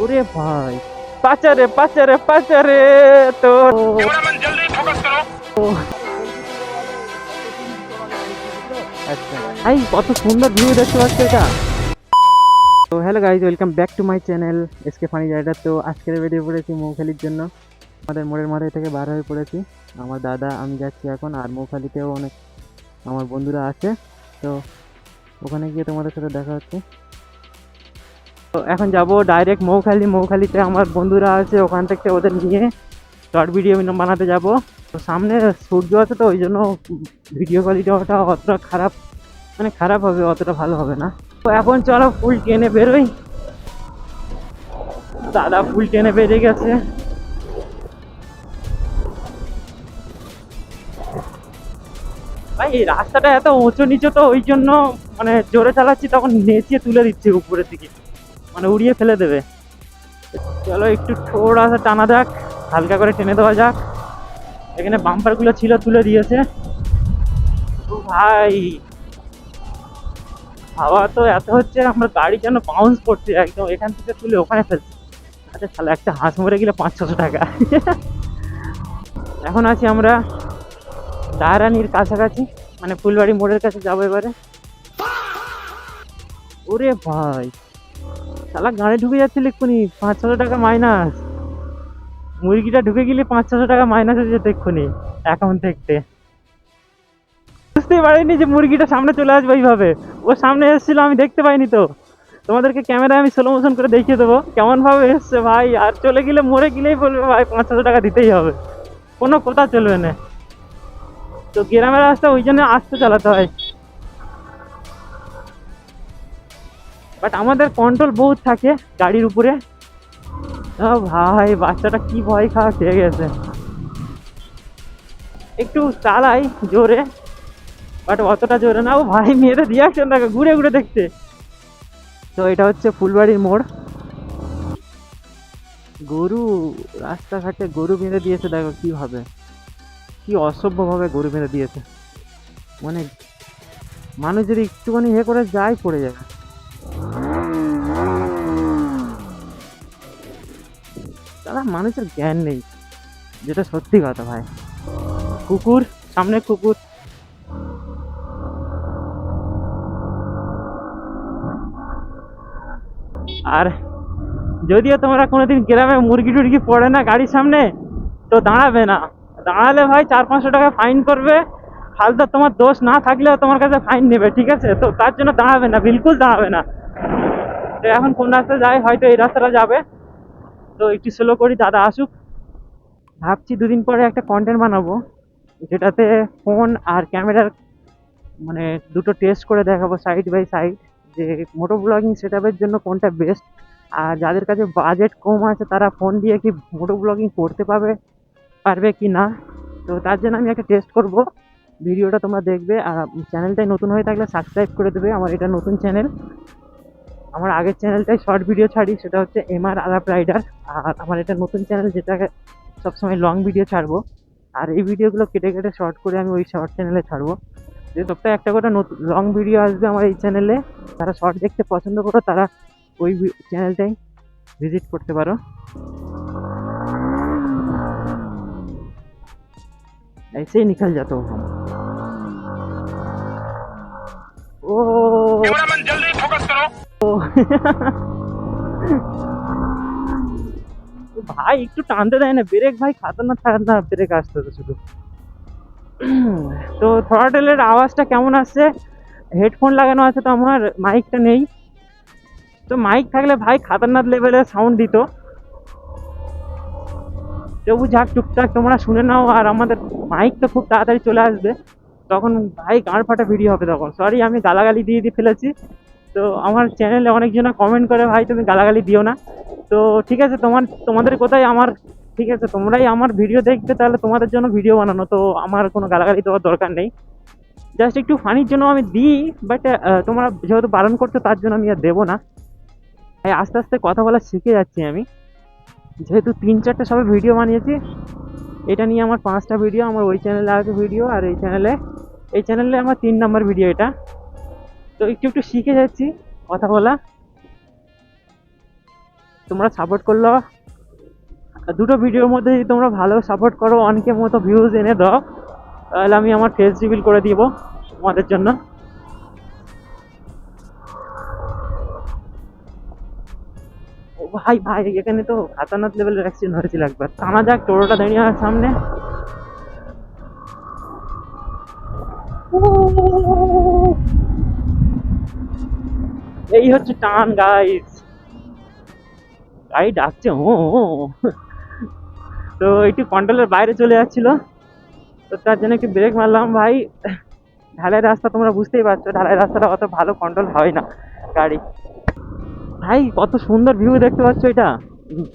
ওরে ভাই, পাচারে পাচারে পাচারে। তো আচ্ছা ভাই, কত সুন্দর ভিউ দেখতে পাচ্ছ এটা। তো hello guys, welcome back to my channel SK Funny Rider. তো আজকের বেরিয়ে পড়েছি মৌখালির জন্য। আমাদের মোড়ের মাথায় থেকে বার হয়ে পড়েছি। আমার দাদা, আমি যাচ্ছি এখন। আর মৌখালিতেও অনেক আমার বন্ধুরা আছে। তো ওখানে গিয়ে তোমাদের সাথে দেখা হচ্ছে। তো এখন যাব ডাইরেক্ট মৌখালি। মৌখালিতে আমার বন্ধুরা আছে, ওখান থেকে ওদের নিয়ে শর্ট ভিডিও বানাতে যাব। তো সামনে সূর্য আছে, তো ওই জন্য ভিডিও কোয়ালিটিটা অতটা খারাপ, মানে খারাপ হবে, অতটা ভালো হবে না। তো এখন চলো ফুল টেনে বেরোই। দাদা ফুল টেনে বেরিয়ে গেছে। ভাই এই রাস্তাটা এত উঁচু নিচু, তো ওই জন্য মানে জোরে চালাচ্ছি, তখন নেচিয়ে তুলে দিচ্ছে উপরের দিকে, মানে উড়িয়ে ফেলে দেবে। চলো একটু থোড়া টানা যাক, হালকা করে টেনে দেওয়া যাক। এখানে বাম্পারগুলো ছিল, তুলে দিয়েছে। ও ভাই, হাওয়া তো এত হচ্ছে, আমার গাড়ি যেন বাউন্স করছে একদম, এখান থেকে তুলে ওখানে ফেলছে। আচ্ছা তাহলে একটা হাঁস মরে গেলে 500-600 টাকা। এখন আছি আমরা দাঁড়ানির কাছাকাছি, মানে ফুলবাড়ি মোড়ের কাছে যাবো এবারে। ওরে ভাই, শালা গাড়ি ঢুকে যাচ্ছে এক্ষুনি, 500-600 টাকা মাইনাস। মুরগিটা ঢুকে গেলে 500-600 টাকা মাইনাস হয়ে যেত এক্ষুনি অ্যাকাউন্ট থেকে। বুঝতেই পারিনি যে মুরগিটা সামনে চলে আসবে এইভাবে। ও সামনে এসেছিল, আমি দেখতে পাইনি। তো তোমাদেরকে ক্যামেরায় আমি স্লো মোশন করে দেখিয়ে দেবো কেমন ভাবে এসছে ভাই। আর চলে গেলে, মরে গেলেই বলবে ভাই 500 টাকা দিতেই হবে, কোনো কথা চলবে না। তো গ্রামের রাস্তা, ওই জন্য আস্তে চালাতে হয়। বাট আমাদের কন্ট্রোল বহুত থাকে গাড়ির উপরে। ও ভাই, বাচ্চাটা কি ভয় খাওয়া খেয়ে গেছে। একটু চালাই জোরে, বাট অতটা জোরে না। ও ভাই, মেয়েদের রিয়াকশন দেখো, ঘুরে ঘুরে দেখছে। তো এটা হচ্ছে ফুলবাড়ির মোড়। গরু, রাস্তাঘাটে গরু বেঁধে দিয়েছে, দেখো কিভাবে, কি অসভ্য ভাবে গরু বেঁধে দিয়েছে। মানে মানুষ যদি একটুখানি করে যায়, পড়ে যাবে। তারা মানুষের জ্ঞান নেই, যেটা সত্যি কথা ভাই। কুকুর, সামনে কুকুর। আর যদিও তোমরা কোনোদিন গ্রামে মুরগি টুরগি পড়ে না গাড়ির সামনে, তো দাঁড়াবে না। দাঁড়ালে ভাই 400-500 টাকা ফাইন করবে। হালকা তোমার দোষ না থাকলেও তোমার কাছে ফাইন নেবে, ঠিক আছে? তো তার জন্য দাঁড়াবে না, বিলকুল দাঁড়াবে না। তো এখন কোন রাস্তা যায়, হয়তো এই রাস্তাটা যাবে। তো একটু স্লো করি, দাদা আসুক। ভাবছি দুদিন পরে একটা কন্টেন্ট বানাবো, যেটাতে ফোন আর ক্যামেরার মানে দুটো টেস্ট করে দেখাবো সাইড বাই সাইড, যে মোটো ব্লগিং সেটআপের জন্য কোনটা বেস্ট। আর যাদের কাছে বাজেট কম আছে, তারা ফোন দিয়ে কি মোটো ব্লগিং করতে পারবে কি না। তো তার জন্য আমি একটা টেস্ট করব। ভিডিওটা তোমরা দেখবে, আর চ্যানেলটাই নতুন হয়ে থাকলে সাবস্ক্রাইব করে দেবে। আমার এটা নতুন চ্যানেল। আমার আগের চ্যানেলটাই শর্ট ভিডিও ছাড়ি, সেটা হচ্ছে এমআর আলাপ রাইডার। আর আমার এটা নতুন চ্যানেল, যেটা সবসময় লং ভিডিও ছাড়বো। আর এই ভিডিওগুলো কেটে কেটে শর্ট করে আমি ওই শর্ট চ্যানেলে ছাড়বো। যে সপ্তাহে একটা করে নতুন লং ভিডিও আসবে আমার এই চ্যানেলে। যারা শর্ট দেখতে পছন্দ করো, তারা ওই চ্যানেলটাই ভিজিট করতে পারো। ऐसे ही निकल जाता हूँ हम। ओ कैमरामैन जल्दी फोकस करो। ভাই একটু টানতে দেয় না ব্রেক, ভাই খাতারনাক খাতারনাক ব্রেক আসতেছে শুধু। তো থ্রটেলের আওয়াজটা কেমন আসছে? হেডফোন লাগানো আছে, তো আমার মাইকটা নেই। তো মাইক থাকলে ভাই খাতারনাক লেভেলের সাউন্ড দিত। তবু যাক, টুকটাক তোমরা শুনে নাও। আর আমাদের মাইক তো খুব তাড়াতাড়ি চলে আসবে, তখন ভাই গাঁড় ফাটা ভিডিও হবে তখন। সরি, আমি গালাগালি দিয়ে ফেলেছি। তো আমার চ্যানেলে অনেকজনা কমেন্ট করে, ভাই তুমি গালাগালি দিও না। তো ঠিক আছে, তোমাদের কোথায় আমার, ঠিক আছে তোমরাই আমার ভিডিও দেখবে, তাহলে তোমাদের জন্য ভিডিও বানানো, তো আমার কোনো গালাগালি দেওয়ার দরকার নেই। জাস্ট একটু ফানির জন্য আমি দিই, বাট তোমরা যেহেতু বারণ করছো, তার জন্য আমি আর দেবো না। তাই আস্তে আস্তে কথা বলা শিখে যাচ্ছি আমি, যেহেতু 3-4টে সবে ভিডিও বানিয়েছি। এটা নিয়ে আমার 5টা ভিডিও, আমার ওই চ্যানেলে আছে ভিডিও, আর এই চ্যানেলে আমার 3 নম্বর ভিডিও এটা। তো একটু একটু শিখে যাচ্ছি কথা বলা। তোমরা সাপোর্ট করলো, দুটো ভিডিওর মধ্যে যদি তোমরা ভালো সাপোর্ট করো, অনেকের মতো ভিউজ এনে দাও, তাহলে আমি আমার ফেস রিভিল করে দিব তোমাদের জন্য। ও ভাই ভাই, এখানে তো খাতারনাথ লেভেলের অ্যাক্সিডেন্ট হয়েছিল একবার। টানা যাক, টোটোটা দাঁড়িয়ে আমার সামনে। এই হচ্ছে টান গাইস, গাড়ি ডাকছে ও। তো একটু কন্ট্রোলের বাইরে চলে যাচ্ছিল, তো তার জন্য একটু ব্রেক মারলাম। ভাই ঢালাই রাস্তা, তোমরা বুঝতেই পারছো, ঢালাই রাস্তাটা অত ভালো কন্ট্রোল হয় না গাড়ি। ভাই কত সুন্দর ভিউ দেখতে পাচ্ছ, এটা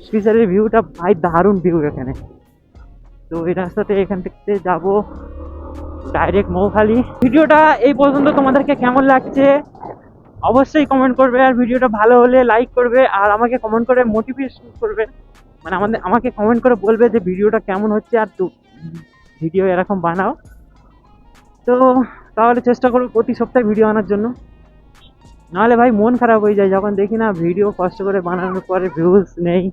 স্পেশালি ভিউটা ভাই, দারুণ ভিউ এখানে। তো এই রাস্তাতে এখান থেকে যাব ডাইরেক্ট মৌখালি। ভিডিওটা এই পর্যন্ত তোমাদেরকে কেমন লাগছে অবশ্যই কমেন্ট করবে, আর ভিডিওটা ভালো হলে লাইক করবে, আর আমাকে কমেন্ট করে মোটিভেশন করবে, মানে আমাকে কমেন্ট করে বলবে যে ভিডিওটা কেমন হচ্ছে, আর ভিডিও এরকম বানাও। তো তাহলে চেষ্টা করবো প্রতি সপ্তাহে ভিডিও আনার জন্য। নাহলে ভাই মন খারাপ হয়ে যায় যখন দেখি না ভিডিও কষ্ট করে বানানোর পরে ভিউজ নেই,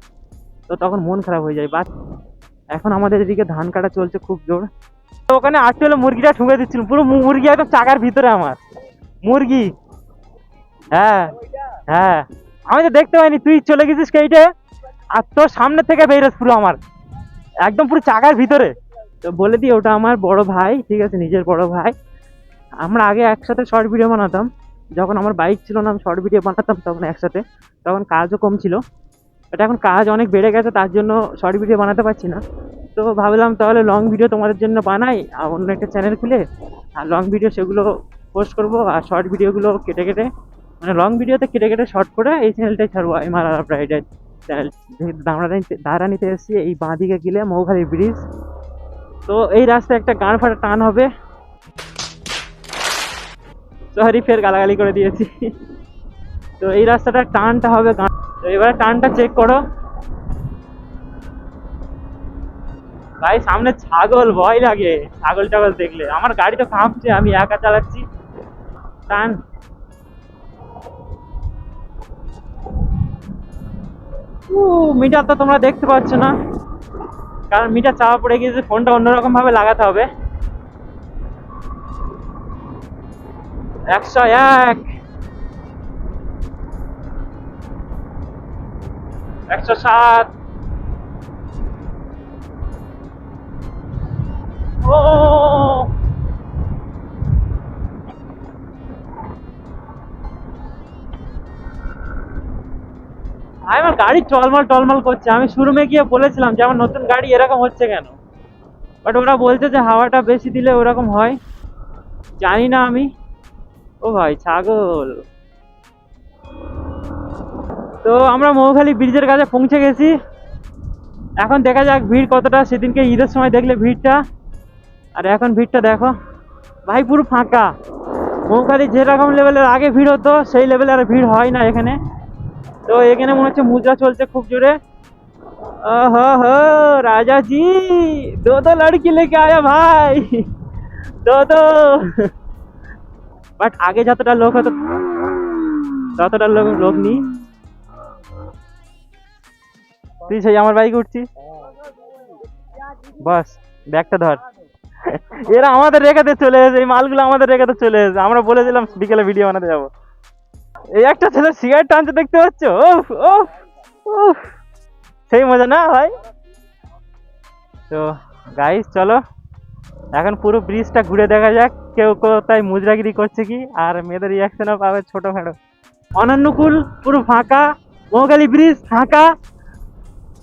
তো তখন মন খারাপ হয়ে যায়। বাট এখন আমাদের এদিকে ধান কাটা চলছে খুব জোর। তো ওখানে আসতে হলে মুরগিটা ঠুকে দিচ্ছিল, পুরো মুরগি একদম চাকার ভিতরে আমার মুরগি। হ্যাঁ হ্যাঁ, আমি তো দেখতে পাইনি, তুই চলে গেছিস কেইটে, আর তোর সামনে থেকে বেরোস পুরো আমার একদম পুরো চাকার ভিতরে। তো বলে দিই, ওটা আমার বড় ভাই, ঠিক আছে, নিজের বড় ভাই। আমরা আগে একসাথে শর্ট ভিডিও বানাতাম, যখন আমার বাইক ছিল না আমি শর্ট ভিডিও বানাতাম তখন একসাথে, তখন কাজও কম ছিল। বাট এখন কাজ অনেক বেড়ে গেছে, তার জন্য শর্ট ভিডিও বানাতে পারছি না। তো ভাবলাম তাহলে লং ভিডিও তোমাদের জন্য বানাই, আর অন্য একটা চ্যানেল খুলে, আর লং ভিডিও সেগুলো পোস্ট করবো, আর শর্ট ভিডিওগুলো কেটে কেটে, মানে লং ভিডিওতে কেটে কেটে শর্ট করে এই চ্যানেলটাই ছাড়বো, এমআরআর ব্রাইডের চ্যানেল। দাঁড়ানিতে এসেছি এই বাঁ দিকে গেলে মৌখালি ব্রিজ। তো এই রাস্তায় একটা গান ফাটা টান হবে, সরি ফের গালাগালি করে দিয়েছি। তো এই রাস্তাটা টানটা হবে, তো এবারে টানটা চেক করো ভাই। সামনে ছাগল, ভয় লাগে ছাগল টাগল দেখলে, আমার গাড়ি তো কাঁপছে, আমি একা চালাচ্ছি। টান, মিটার তো তোমরা দেখতে পাচ্ছ না, কারণ মিটার চাপা পড়ে গিয়েছে, ফোনটা অন্যরকম ভাবে লাগাতে হবে। 101, 107। ও ভাই, আমার গাড়ি টলমল টলমল করছে। আমি শোরুমে গিয়ে বলেছিলাম যে আমার নতুন গাড়ি এরকম হচ্ছে কেন, বাট ওরা বলছে যে হাওয়াটা বেশি দিলে ওরকম হয়, জানি না আমি। ও ভাই ছাগল। তো আমরা মৌখালি ব্রিজের কাছে পৌঁছে গেছি, এখন দেখা যাক ভিড় কতটা। সেদিনকে ঈদের সময় দেখলে ভিড়টা, আর এখন ভিড়টা দেখো ভাই, পুরো ফাঁকা। মৌখালি যেরকম লেভেলের আগে ভিড় হতো সেই লেভেলের আর ভিড় হয় না এখানে। তো এখানে মনে হচ্ছে মুদ্রা চলছে খুব জোরে। हो राजा जी, दो दो लड़की लेके आया भाई, दो दो। বাট আগে যতটা লোক হতো ততটা লোক নেই। তুই সেই আমার বাইকে উঠছিস, বাস ব্যাগটা ধর। এরা আমাদের রেখাতে চলে এসেছে, এই মালগুলো আমাদের রেখাতে চলে এসেছে। আমরা বলেছিলাম বিকেলে ভিডিও বানাতে যাবো। এই একটা ছেলে সিগারেট টানছে দেখতে পাচ্ছ, ওফ ওফ ওফ, সেই মজা না ভাই। তো গাইস চলো এখন পুরো ব্রিজটা ঘুরে দেখা যাক কেউ কোথায় মুজরাগিরি করছে কি, আর মেয়েদের রিয়াকশনও পাবে ছোটখাটো। অনন্যকুল পুরো ফাঁকা, মৌখালি ব্রিজ ফাঁকা।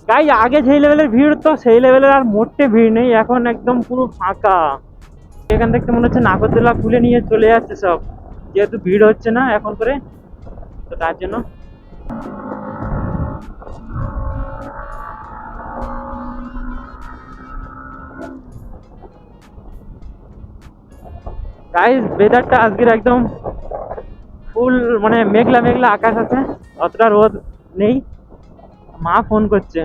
গাই আগে যেই লেভেলের ভিড় তো সেই লেভেলের আর মোটে ভিড় নেই, এখন একদম পুরো ফাঁকা। এখান থেকে মনে হচ্ছে নাগরদোলা খুলে নিয়ে চলে যাচ্ছে সব, যেহেতু ভিড় হচ্ছে না এখন করে, তো তার জন্য। গাইস ওয়েদারটা আজকের একদম ফুল, মানে মেঘলা মেঘলা আকাশ আছে, অতটা রোদ নেই। মা ফোন করছে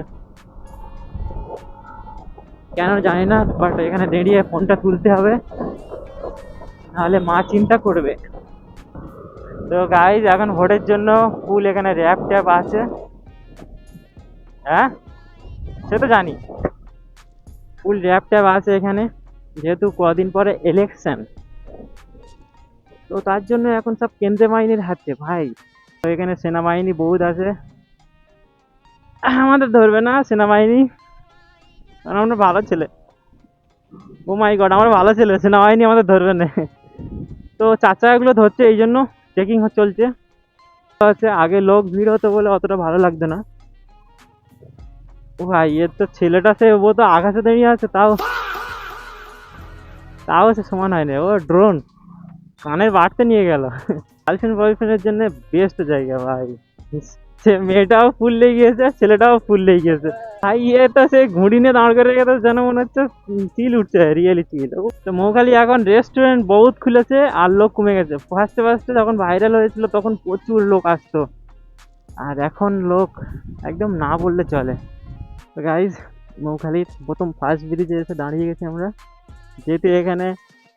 কেন জানি না, বাট এখানে দাঁড়িয়ে ফোনটা তুলতে হবে, নাহলে মা চিন্তা করবে। তো গাইস এখন ভোটের জন্য ফুল এখানে র্যাপ ট্যাপ আছে, হ্যাঁ সে তো জানি, ফুল র্যাপ ট্যাপ আছে এখানে, যেহেতু কদিন পরে ইলেকশন, তো তার জন্য এখন সব কেন্দ্রীয় বাহিনীর হাতে ভাই। তো এখানে সেনাবাহিনী বহুত আছে, আমাদের ধরবে না সেনাবাহিনী, কারণ আমরা ভালো ছেলে। ও মাই গড, আমরা ভালো ছেলে, সেনাবাহিনী আমাদের ধরবে না। তো চাচা এগুলো ধরছে, এই জন্য চেকিং চলছে। হচ্ছে আগে লোক ভিড় হতো বলে অতটা ভালো লাগতো না। ও ভাই এর তো ছেলেটা, সে ও তো আকাশে দাঁড়িয়ে আছে, তাও তাও সে সমান হয়নি, ও ড্রোন কানের বাড়তে নিয়ে গেল। গার্লফ্রেন্ড বয়ফ্রেন্ডের জন্য বেস্ট জায়গা ভাই। সে মেয়েটাও ফুল লেগে গিয়েছে, ছেলেটাও ফুল লেগে গিয়েছে ভাই। এ তো সে ঘুড়ি নিয়ে দাঁড় করে গেছে, যেন মনে হচ্ছে চিল উঠছে, রিয়েলি চিল। তো মৌখালি এখন রেস্টুরেন্ট বহুত খুলেছে আর লোক কমে গেছে। ফার্স্টে ফার্স্টে যখন ভাইরাল হয়েছিল তখন প্রচুর লোক আসতো, আর এখন লোক একদম না বললে চলে। তো গাইজ, মৌখালির প্রথম ফার্স্ট ব্রিজে এসে দাঁড়িয়ে গেছি আমরা, যেহেতু এখানে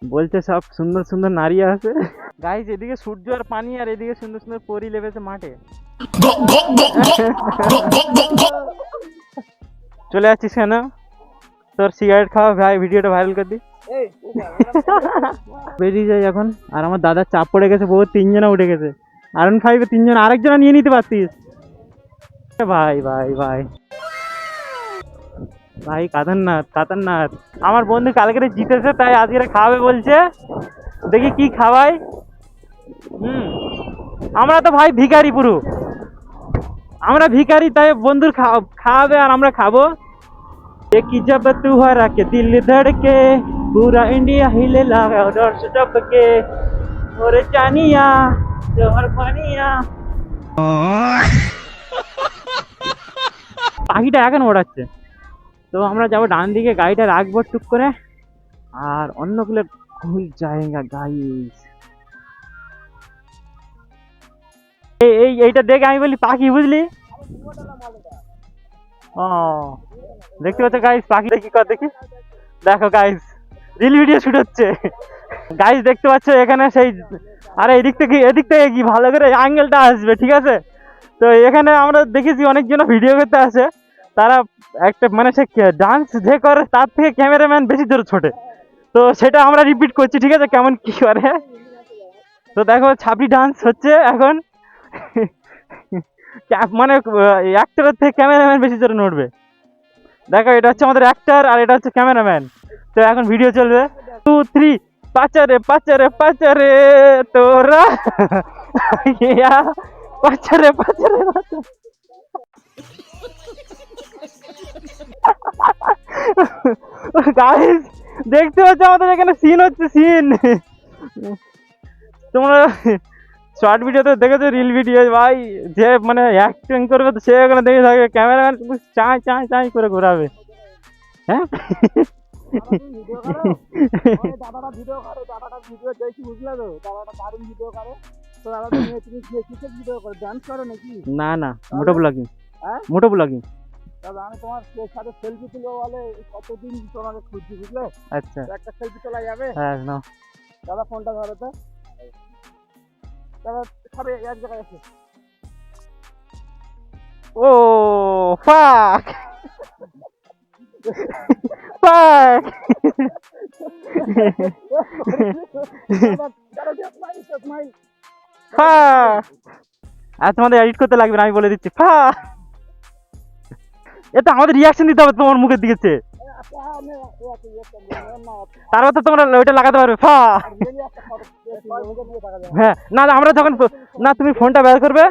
বলছে সব সুন্দর সুন্দর নারী আছে। গাইজ এদিকে সূর্য আর পানি, আর এদিকে সুন্দর সুন্দর পরি লেগেছে মাঠে। চলে যাচ্ছিস কেন? তোর সিগারেট খাওয়া ভাই, ভিডিওটা ভাইরাল করে দি। বেরিয়ে যাই এখন। আর আমার দাদার চাপ পড়ে গেছে, বহুত, 3 জনা উঠে গেছে। R15 3 জন, আরেকজনা নিয়ে নিতে পারতিস ভাই। ভাই ভাই ভাই খাতারনাক খাতারনাক। আমার বন্ধু কালকে জিতেছে, তাই আজকে খাওয়াবে বলছে, দেখি কি খাওয়াই। আমরা তো ভাই ভিখারি পুরো, আমরা ভিখারি, তাই বন্ধুর খাওয়াবে আর আমরা খাবো। देखी जब तू हरा के दिल धड़के, पूरा इंडिया हिले लगा डर से टपके, और जानिया जोहर पानिया। পাখিটা এখন ওড়াচ্ছে। তো আমরা যাবো ডান দিকে, গাড়িটা রাখবো টুক করে, আর অন্যগুলো ভুল যায়গা গাইস। এইটা দেখে আমি বলি পাখি, বুঝলি? ও দেখতে পাচ্ছ গাইস, পাখি দেখি কর, দেখি, দেখো গাইস, রিল ভিডিও শুট হচ্ছে গাইস, দেখতে পাচ্ছ এখানে সেই, আরে এদিক থেকে কি ভালো করে অ্যাঙ্গেলটা আসবে, ঠিক আছে? তো এখানে আমরা দেখেছি অনেকজন ভিডিও করতে আসে, তারা একটা মানে সে ডান্স যে করে তার থেকে ক্যামেরাম্যান বেশি জোরে ছোটে। তো সেটা আমরা রিপিট করছি, ঠিক আছে, কেমন কি করে। তো দেখো ছাপড়ি ডান্স হচ্ছে এখন। মানে অ্যাক্টরের থেকে ক্যামেরাম্যান বেশি জোরে নড়বে। দেখো এটা হচ্ছে আমাদের অ্যাক্টর, আর এটা হচ্ছে ক্যামেরাম্যান। তো এখন ভিডিও চলবে, 2 3, পাচারে পাচারে পাচারে তোরা, পাচারে পাচারে গাইস দেখতে পাচ্ছ আমাদের এখানে সিন হচ্ছে, সিন। তোমরা শর্ট ভিডিওতে দেখেছো, রিল ভিডিও ভাই, যে মানে অ্যাক্টিং করবে তো সে ওখানে দেখে থাকবে, ক্যামেরাম্যান চাই চাই চাই করে ঘোরাবে। হ্যাঁ না না, মোটো ব্লগিং, মোটো ব্লগিং। আমি তোমার সাথে সেলফি তুলবো বলে কতদিন তোমাকে খুঁজছি, বুঝলে? আচ্ছা, একটা সেলফি তোলা যাবে? হ্যাঁ নাও দাদা, ফোনটা ধরো তো দাদা, সবে এক জায়গায় আছে। ও ফাক ফাক, আর তোমাদের এডিট করতে লাগবে না, আমি বলে দিচ্ছি। এটা আমাদের রিয়াকশন দিতে হবে তোমার মুখের দিকে, তারপর তো তোমরা ওইটা লাগাতে পারবে। হ্যাঁ না, আমরা যখন, না তুমি ফোনটা বের করবে,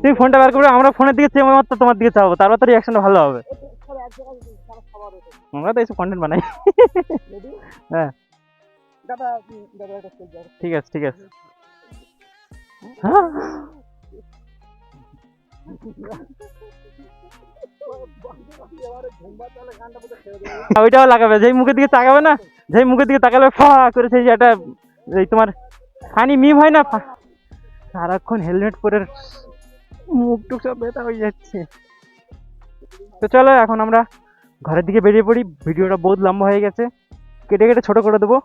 তুমি ফোনটা বের করবে, আমরা ফোনের দিকে চেয়ে মাত্র তোমার দিকে চাবো, তারপর তো রিয়াকশনটা ভালো হবে। আমরা তো এইসব কন্টেন্ট বানাই। হ্যাঁ ঠিক আছে ঠিক আছে। হ্যাঁ ওইটাও লাগাবে, যেই মুখের দিকে তাকাবে না, যেই মুখের দিকে তাকাবে ফা করে, সেই একটা এই তোমার ফানি মিম হয় না, সারাক্ষণ হেলমেট পরে মুখ টুক সব ব্যথা হয়ে যাচ্ছে। তো চলো এখন আমরা ঘরের দিকে বেরিয়ে পড়ি, ভিডিওটা বহুত লম্বা হয়ে গেছে, কেটে কেটে ছোট করে দেবো।